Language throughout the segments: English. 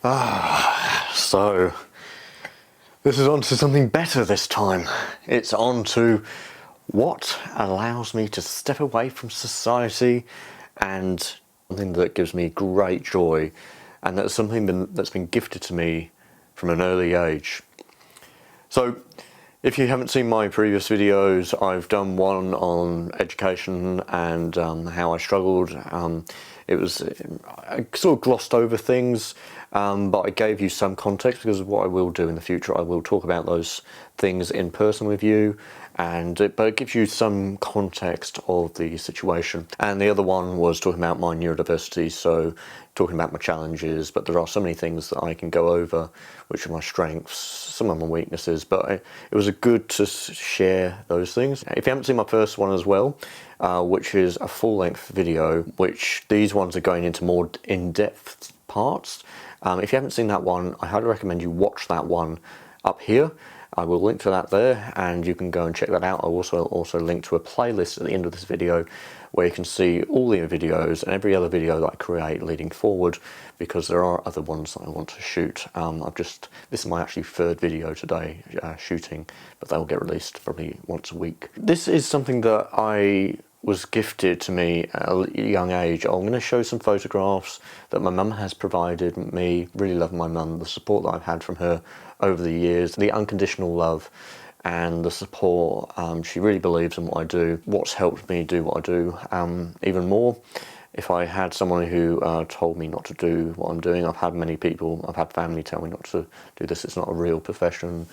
So this is on to something better this time. It's on to what allows me to step away from society, and something that gives me great joy, and that's something that's been gifted to me from an early age. So if you haven't seen my previous videos, I've done one on education and how I struggled. I sort of glossed over things, but I gave you some context, because of what I will do in the future. I will talk about those things in person with you, but it gives you some context of the situation. And the other one was talking about my neurodiversity, so talking about my challenges, but there are so many things that I can go over, which are my strengths, some of my weaknesses, but it was good to share those things. If you haven't seen my first one as well, which is a full-length video, which these ones are going into more in-depth parts. If you haven't seen that one, I highly recommend you watch that one up here. I will link to that there, and you can go and check that out. I'll also link to a playlist at the end of this video where you can see all the videos and every other video that I create leading forward, because there are other ones that I want to shoot. This is my actually third video today shooting, but they'll get released probably once a week. This is something that I was gifted to me at a young age. I'm going to show some photographs that my mum has provided me. Really love my mum, the support that I've had from her over the years, the unconditional love and the support. She really believes in what I do. What's helped me do what I do even more. If I had someone who told me not to do what I'm doing, I've had family tell me not to do this, it's not a real profession,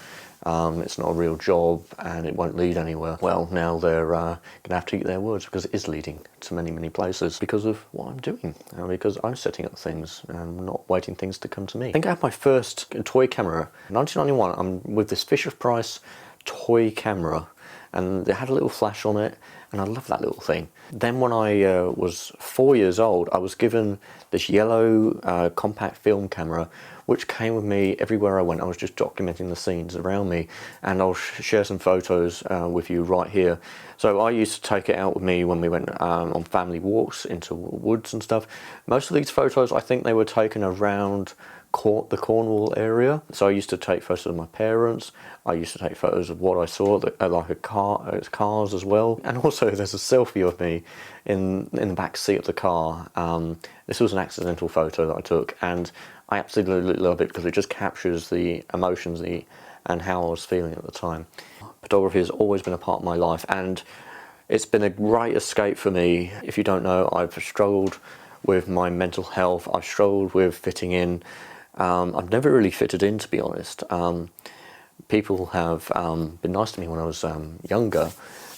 it's not a real job, and it won't lead anywhere. Well, now they're going to have to eat their words, because it is leading to many, many places because of what I'm doing, because I'm setting up things and not waiting things to come to me. I think I had my first toy camera in 1991. I'm with this Fisher-Price toy camera, and it had a little flash on it, and I love that little thing. Then when I was 4 years old, I was given this yellow compact film camera, which came with me everywhere I went. I was just documenting the scenes around me, and I'll share some photos with you right here. So I used to take it out with me when we went on family walks into woods and stuff. Most of these photos, I think they were taken around the Cornwall area. So I used to take photos of my parents. I used to take photos of what I saw, like cars as well. And also there's a selfie of me in the back seat of the car. This was an accidental photo that I took, and I absolutely love it because it just captures the emotions and how I was feeling at the time. Photography has always been a part of my life, and it's been a great escape for me. If you don't know, I've struggled with my mental health. I've struggled with fitting in. I've never really fitted in, to be honest. People have been nice to me when I was younger,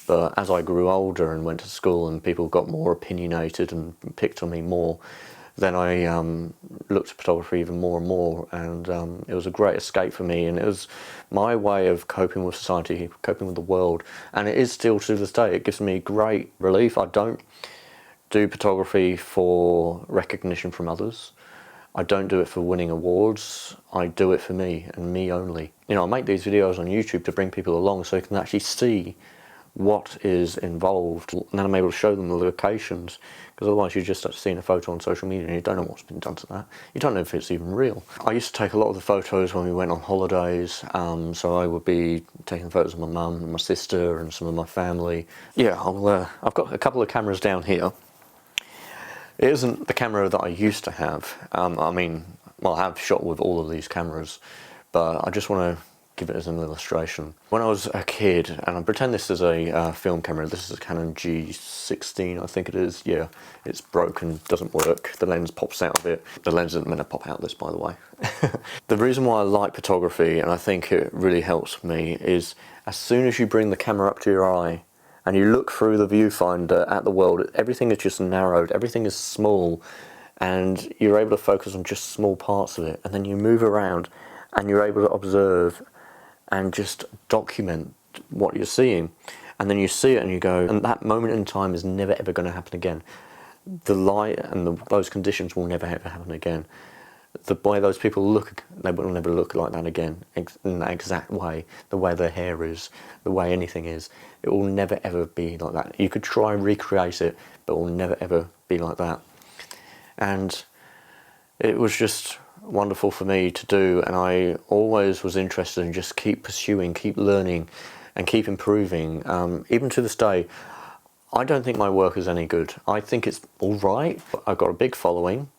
but as I grew older and went to school and people got more opinionated and picked on me more, then I looked at photography even more and more, and it was a great escape for me, and it was my way of coping with society, coping with the world, and it is still to this day. It gives me great relief. I don't do photography for recognition from others. I don't do it for winning awards. I do it for me and me only. You know, I make these videos on YouTube to bring people along so they can actually see what is involved, and then I'm able to show them the locations, because otherwise you're just seeing a photo on social media and you don't know what's been done to that. You don't know if it's even real. I used to take a lot of the photos when we went on holidays, so I would be taking photos of my mum and my sister and some of my family. Yeah, I've got a couple of cameras down here. It isn't the camera that I used to have. I have shot with all of these cameras, but I just want to give it as an illustration. When I was a kid, and I pretend this is a film camera, this is a Canon G16, I think it is. Yeah, it's broken, doesn't work. The lens pops out of it. The lens isn't meant to pop out this, by the way. The reason why I like photography, and I think it really helps me, is as soon as you bring the camera up to your eye, and you look through the viewfinder at the world, everything is just narrowed, everything is small, and you're able to focus on just small parts of it, and then you move around and you're able to observe and just document what you're seeing. And then you see it and you go, and that moment in time is never ever going to happen again. The light and those conditions will never ever happen again. The way those people look, they will never look like that again, in that exact way. The way their hair is, the way anything is, it will never ever be like that. You could try and recreate it, but it will never ever be like that. And it was just wonderful for me to do, and I always was interested in just keep pursuing, keep learning, and keep improving. Even to this day, I don't think my work is any good. I think it's all right. I've got a big following.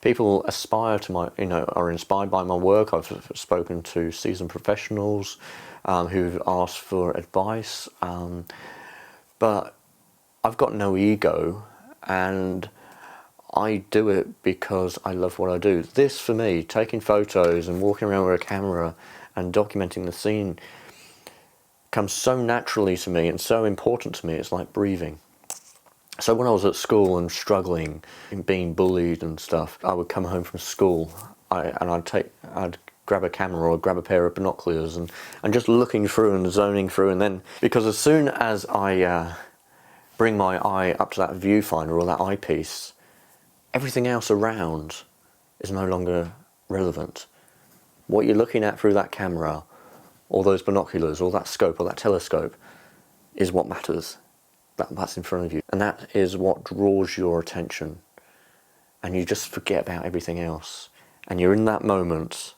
People aspire to my, are inspired by my work. I've spoken to seasoned professionals who've asked for advice, but I've got no ego, and I do it because I love what I do. This, for me, taking photos and walking around with a camera and documenting the scene comes so naturally to me and so important to me. It's like breathing. So when I was at school and struggling and being bullied and stuff, I would come home from school I'd grab a camera or grab a pair of binoculars and just looking through and zoning through, and then, because as soon as I bring my eye up to that viewfinder or that eyepiece, everything else around is no longer relevant. What you're looking at through that camera or those binoculars or that scope or that telescope is what matters. That's in front of you, and that is what draws your attention, and you just forget about everything else, and you're in that moment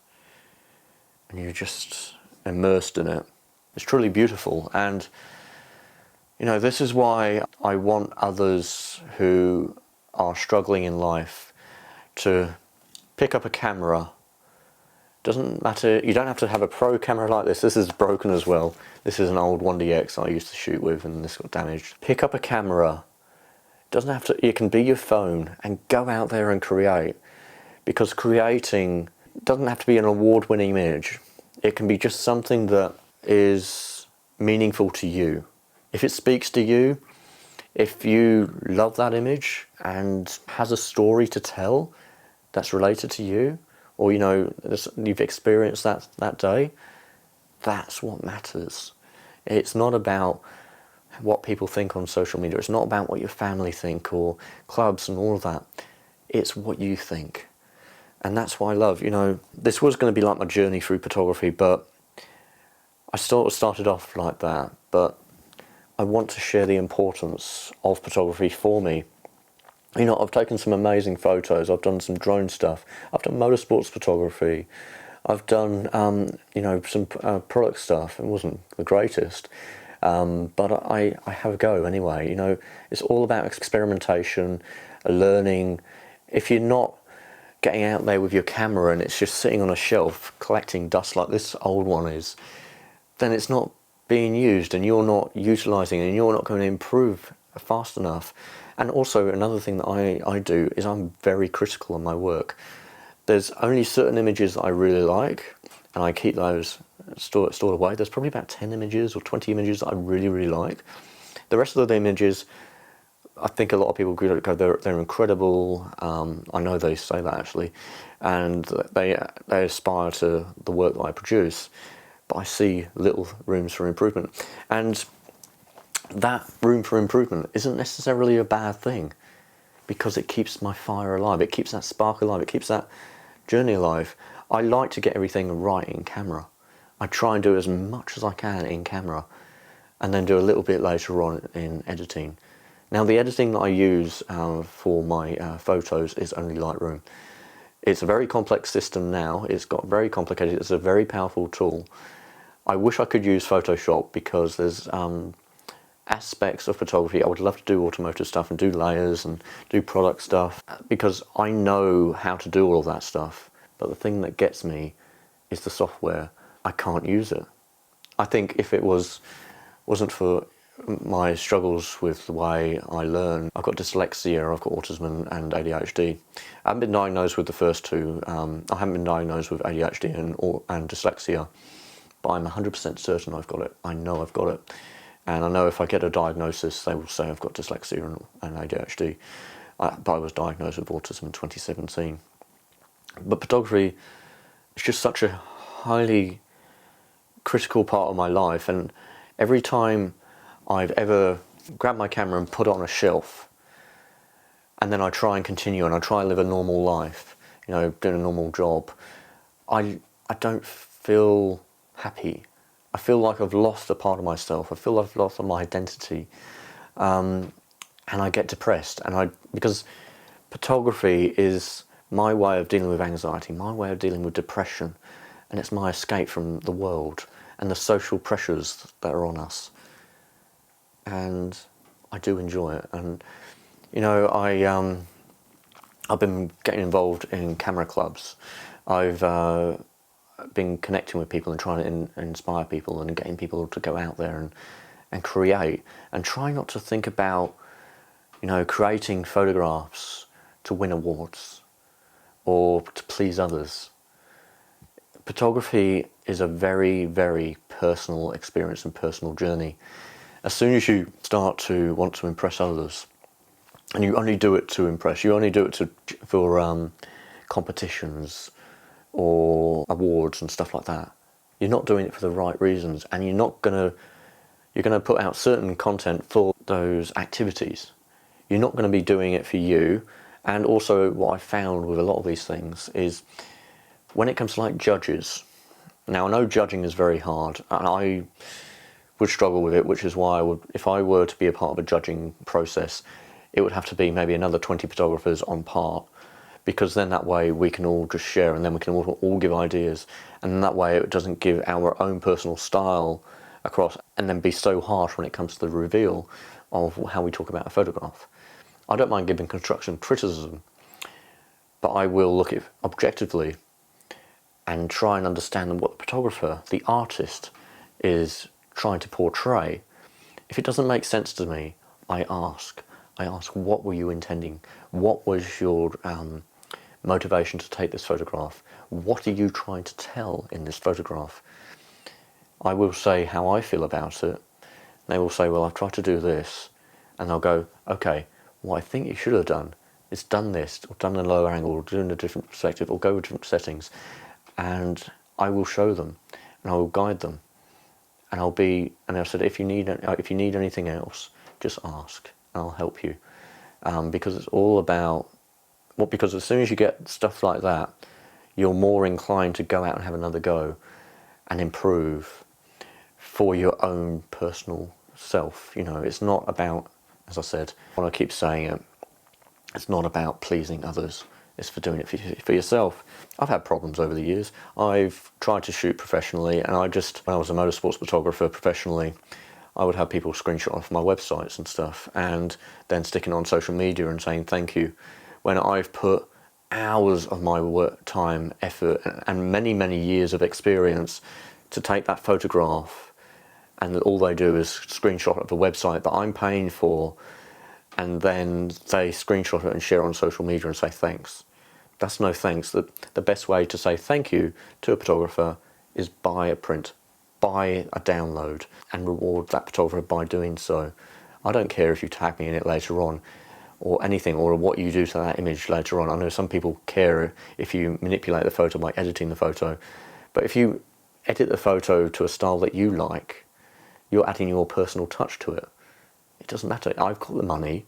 and you're just immersed in it. It's truly beautiful. And this is why I want others who are struggling in life to pick up a camera. Doesn't matter, you don't have to have a pro camera like this. This is broken as well. This is an old 1DX I used to shoot with, and this got damaged. Pick up a camera. Doesn't have to, it can be your phone, and go out there and create, because creating doesn't have to be an award-winning image. It can be just something that is meaningful to you. If it speaks to you, if you love that image and has a story to tell that's related to you, or you've experienced that day, that's what matters. It's not about what people think on social media. It's not about what your family think or clubs and all of that. It's what you think. And that's what I love. This was going to be like my journey through photography, but I sort of started off like that. But I want to share the importance of photography for me. I've taken some amazing photos. I've done some drone stuff. I've done motorsports photography. I've done, some product stuff. It wasn't the greatest, but I have a go anyway. It's all about experimentation, learning. If you're not getting out there with your camera and it's just sitting on a shelf collecting dust like this old one is, then it's not being used, and you're not utilising it, and you're not going to improve fast enough. And also, another thing that I do is I'm very critical on my work. There's only certain images that I really like, and I keep those stored away. There's probably about 10 images or 20 images that I really, really like. The rest of the images, I think a lot of people go, they're incredible. I know they say that actually, and they aspire to the work that I produce, but I see little rooms for improvement. And that room for improvement isn't necessarily a bad thing, because it keeps my fire alive, it keeps that spark alive, it keeps that journey alive. I like to get everything right in camera. I try and do as much as I can in camera, and then do a little bit later on in editing. Now, the editing that I use for my photos is only Lightroom. It's a very complex system now. It's got very complicated. It's a very powerful tool. I wish I could use Photoshop, because there's aspects of photography. I would love to do automotive stuff and do layers and do product stuff, because I know how to do all of that stuff. But the thing that gets me is the software. I can't use it. I think if it wasn't for my struggles with the way I learn, I've got dyslexia, I've got autism and ADHD. I haven't been diagnosed with the first two. I haven't been diagnosed with ADHD and dyslexia, but I'm 100% certain I've got it. I know I've got it. And I know if I get a diagnosis, they will say I've got dyslexia and ADHD. But I was diagnosed with autism in 2017. But photography is just such a highly critical part of my life, and every time I've ever grabbed my camera and put it on a shelf, and then I try and continue and I try and live a normal life, doing a normal job, I don't feel happy. I feel like I've lost a part of myself. I feel I've lost my identity, and I get depressed. Because photography is my way of dealing with anxiety, my way of dealing with depression, and it's my escape from the world and the social pressures that are on us. And I do enjoy it. And you know, I've been getting involved in camera clubs. I've been connecting with people and trying to inspire people and getting people to go out there and create, and try not to think about, you know, creating photographs to win awards or to please others. Photography is a very, very personal experience and personal journey. As soon as you start to want to impress others, and you only do it to impress, you only do it for competitions or awards and stuff like that, you're not doing it for the right reasons, and you're going to put out certain content for those activities. You're not going to be doing it for you. And also what I found with a lot of these things is when it comes to like judges, now I know judging is very hard, and I would struggle with it, which is why I would, if I were to be a part of a judging process, it would have to be maybe another 20 photographers on part, because then that way we can all just share, and then we can all give ideas, and that way it doesn't give our own personal style across and then be so harsh when it comes to the reveal of how we talk about a photograph. I don't mind giving constructive criticism, but I will look at it objectively and try and understand what the photographer, the artist, is trying to portray. If it doesn't make sense to me, I ask, what were you intending? What was your motivation to take this photograph? What are you trying to tell in this photograph? I will say how I feel about it. They will say, well, I've tried to do this. And I'll go, okay, what I think you should have done is done this, or done a lower angle, or doing a different perspective, or go with different settings. And I will show them, and I will guide them. And I said, if you need anything else, just ask, and I'll help you. Because it's all about, because as soon as you get stuff like that, you're more inclined to go out and have another go and improve for your own personal self. You know, it's not about, as I said, I want to keep saying it, it's not about pleasing others, it's for doing it for yourself. I've had problems over the years. I've tried to shoot professionally, and when I was a motorsports photographer professionally, I would have people screenshot off my websites and stuff, and then sticking on social media and saying thank you, when I've put hours of my work, time, effort, and many, many years of experience to take that photograph, and all they do is screenshot of a website that I'm paying for, and then they screenshot it and share it on social media and say thanks. That's no thanks. The best way to say thank you to a photographer is buy a print, buy a download, and reward that photographer by doing so. I don't care if you tag me in it later on, or anything, or what you do to that image later on. I know some people care if you manipulate the photo by editing the photo, but if you edit the photo to a style that you like, you're adding your personal touch to it. It doesn't matter. I've got the money,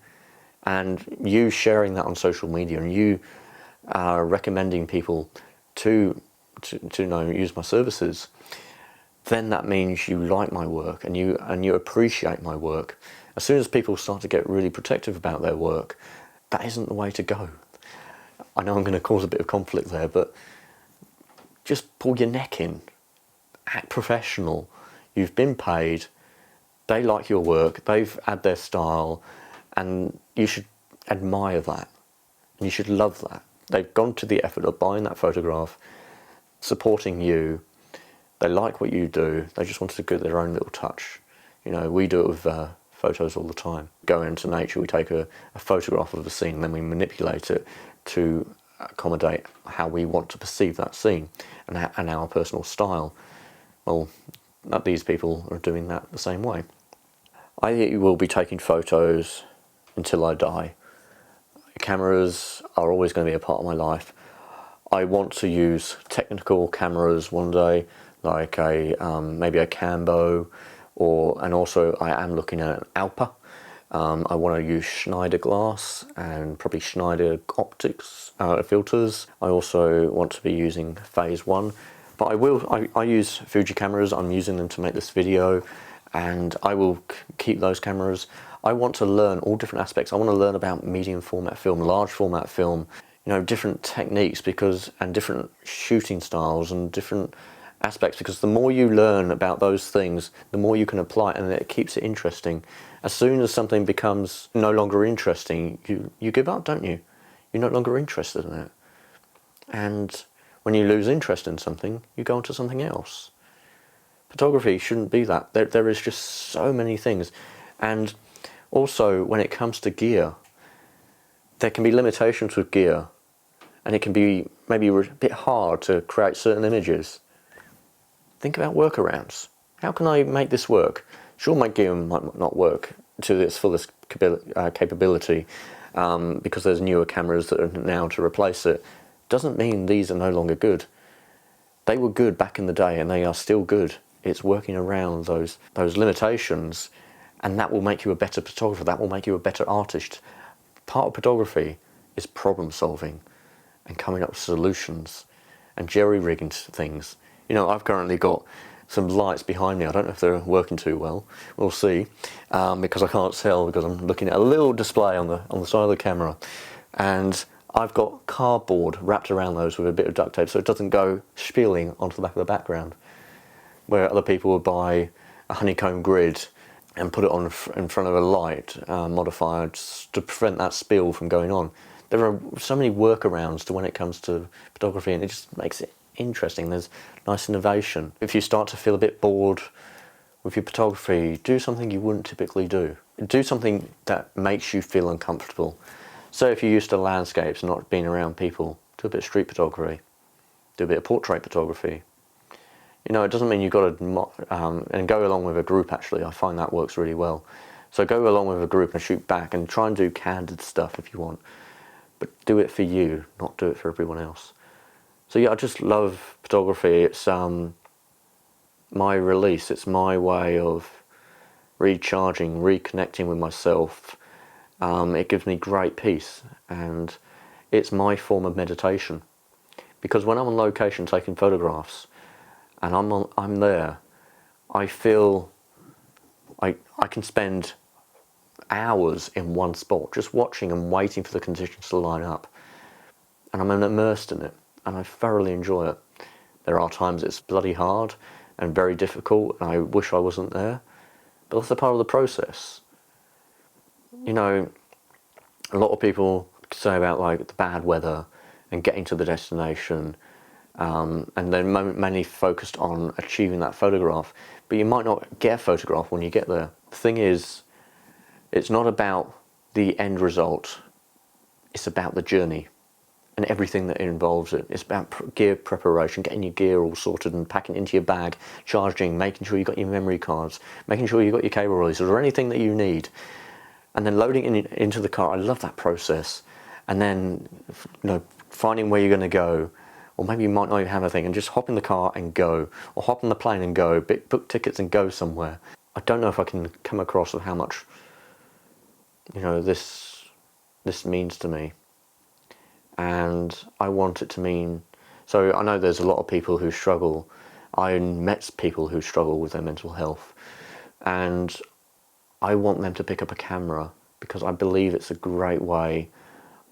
and you sharing that on social media, and you recommending people to use my services, then that means you like my work, and you appreciate my work. As soon as people start to get really protective about their work, that isn't the way to go. I know I'm going to cause a bit of conflict there, but just pull your neck in. Act professional. You've been paid. They like your work. They've had their style, and you should admire that. And you should love that. They've gone to the effort of buying that photograph, supporting you. They like what you do. They just wanted to give their own little touch. You know, we do it with photos all the time. Go into nature, we take a photograph of a scene, and then we manipulate it to accommodate how we want to perceive that scene and our personal style. Well, these people are doing that the same way. I will be taking photos until I die. Cameras are always going to be a part of my life. I want to use technical cameras one day, like maybe a Cambo, and also I am looking at an Alpa. I want to use Schneider glass and probably Schneider optics filters. I also want to be using Phase 1, but I use Fuji cameras. I'm using them to make this video, and I will keep those cameras. I want to learn all different aspects. I want to learn about medium format film, large format film. different techniques and different shooting styles and different aspects, because the more you learn about those things, the more you can apply it, and it keeps it interesting. As soon as something becomes no longer interesting, you give up, don't you? You're no longer interested in it. And when you lose interest in something, you go on to something else. Photography shouldn't be that. There is just so many things. And also, when it comes to gear, there can be limitations with gear, and it can be maybe a bit hard to create certain images. Think about workarounds. How can I make this work? Sure, my gear might not work to its fullest capability because there's newer cameras that are now to replace it. Doesn't mean these are no longer good. They were good back in the day, and they are still good. It's working around those limitations, and that will make you a better photographer. That will make you a better artist. Part of photography is problem solving and coming up with solutions and jerry-rigging things. I've currently got some lights behind me. I don't know if they're working too well. We'll see, because I can't tell because I'm looking at a little display on the side of the camera, and I've got cardboard wrapped around those with a bit of duct tape so it doesn't go spilling onto the back of the background, where other people would buy a honeycomb grid and put it on in front of a light modifier to prevent that spill from going on. There are so many workarounds to when it comes to photography, and it just makes it interesting. There's nice innovation. If you start to feel a bit bored with your photography, do something you wouldn't typically do. Do something that makes you feel uncomfortable. So if you're used to landscapes and not being around people, do a bit of street photography, do a bit of portrait photography. It doesn't mean you've got to, and go along with a group. Actually, I find that works really well. So go along with a group and shoot back, and try and do candid stuff if you want, but do it for you, not do it for everyone else. So yeah, I just love photography. It's my release. It's my way of recharging, reconnecting with myself. It gives me great peace, and it's my form of meditation. Because when I'm on location taking photographs, and I'm there, I feel I can spend hours in one spot just watching and waiting for the conditions to line up, and I'm immersed in it, and I thoroughly enjoy it. There are times it's bloody hard and very difficult, and I wish I wasn't there, but that's a part of the process. A lot of people say about like the bad weather and getting to the destination, and they're mainly focused on achieving that photograph, but you might not get a photograph when you get there. The thing is, it's not about the end result, it's about the journey and everything that involves it. It's about gear preparation, getting your gear all sorted and packing it into your bag, charging, making sure you've got your memory cards, making sure you've got your cable releases or anything that you need, and then loading it into the car. I love that process. And then finding where you're going to go, or maybe you might not even have a thing, and just hop in the car and go, or hop on the plane and go, book tickets and go somewhere. I don't know if I can come across with how much this means to me, and I want it to mean. So I know there's a lot of people who struggle. I met people who struggle with their mental health, and I want them to pick up a camera because I believe it's a great way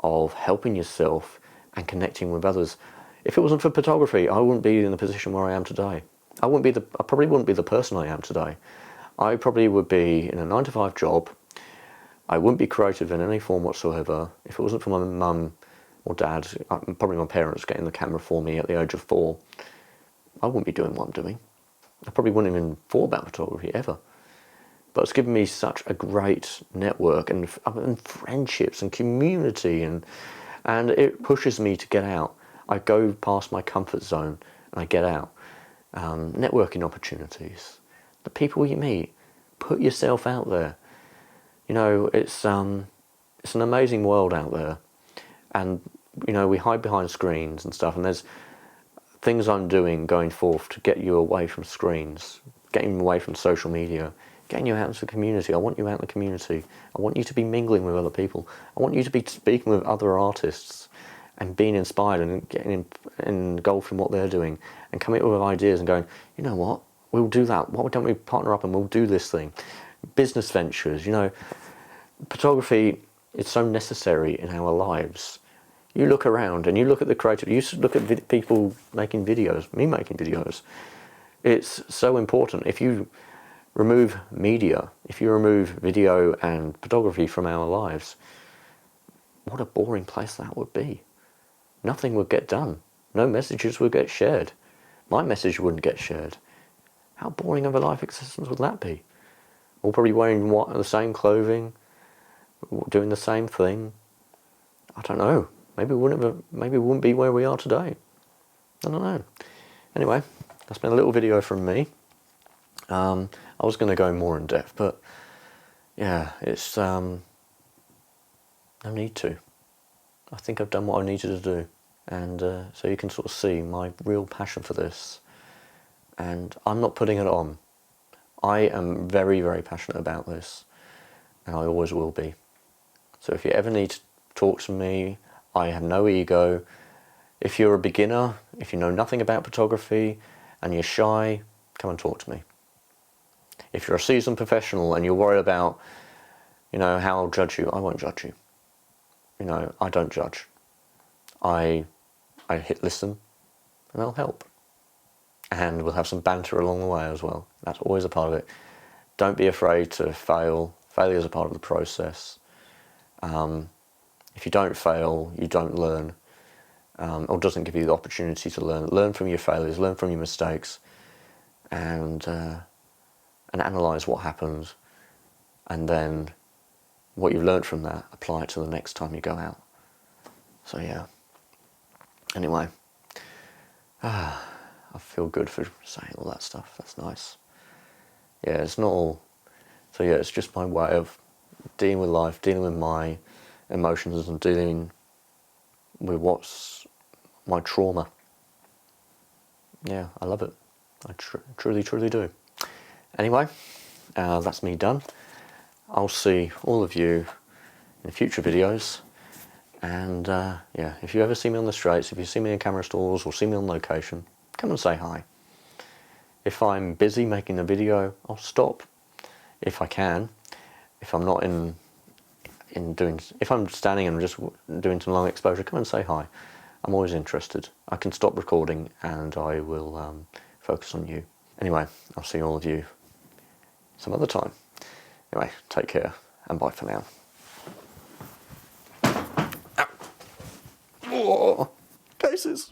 of helping yourself and connecting with others. If it wasn't for photography, I wouldn't be in the position where I am today. I probably wouldn't be the person I am today. I probably would be in a 9-to-5 job. I wouldn't be creative in any form whatsoever. If it wasn't for my mum or dad, probably my parents getting the camera for me at the age of 4, I wouldn't be doing what I'm doing. I probably wouldn't even thought about photography ever. But it's given me such a great network and friendships and community, and it pushes me to get out. I go past my comfort zone and I get out. Networking opportunities, the people you meet, put yourself out there. It's an amazing world out there, and we hide behind screens and stuff, and there's things I'm doing going forth to get you away from screens, getting away from social media, getting you out into the community. I want you out in the community. I want you to be mingling with other people. I want you to be speaking with other artists and being inspired and getting engulfed in what they're doing and coming up with ideas and going, you know what, we'll do that. Why don't we partner up and we'll do this thing? Business ventures, photography is so necessary in our lives. You look around and you look at the creative, you look at people making videos, me making videos. It's so important. If you remove media, if you remove video and photography from our lives, what a boring place that would be. Nothing would get done. No messages would get shared. My message wouldn't get shared. How boring of a life existence would that be? All probably wearing the same clothing, doing the same thing. I don't know. Maybe we wouldn't be where we are today. I don't know. Anyway, that's been a little video from me. I was going to go more in depth, but yeah, it's no need to. I think I've done what I needed to do, and so you can sort of see my real passion for this, and I'm not putting it on. I am very, very passionate about this, and I always will be. So if you ever need to talk to me, I have no ego. If you're a beginner, if you know nothing about photography and you're shy, come and talk to me. If you're a seasoned professional and you're worried about, how I'll judge you, I won't judge you. I don't judge. I hit listen and I'll help. And we'll have some banter along the way as well. That's always a part of it. Don't be afraid to fail. Failure is a part of the process. If you don't fail, you don't learn, or doesn't give you the opportunity to learn. Learn from your failures, learn from your mistakes, and analyse what happened, and then what you've learned from that, apply it to the next time you go out. So yeah. Anyway, I feel good for saying all that stuff. That's nice. Yeah, it's not all. So yeah, it's just my way of dealing with life, dealing with my emotions, and dealing with what's my trauma. Yeah, I love it. I truly, truly do. Anyway, that's me done. I'll see all of you in future videos. And yeah, if you ever see me on the streets, if you see me in camera stalls or see me on location, come and say hi. If I'm busy making a video, I'll stop if I can. If I'm not if I'm standing and just doing some long exposure, come and say hi. I'm always interested. I can stop recording and I will focus on you. Anyway, I'll see all of you some other time. Anyway, take care and bye for now. Ow. Oh, cases.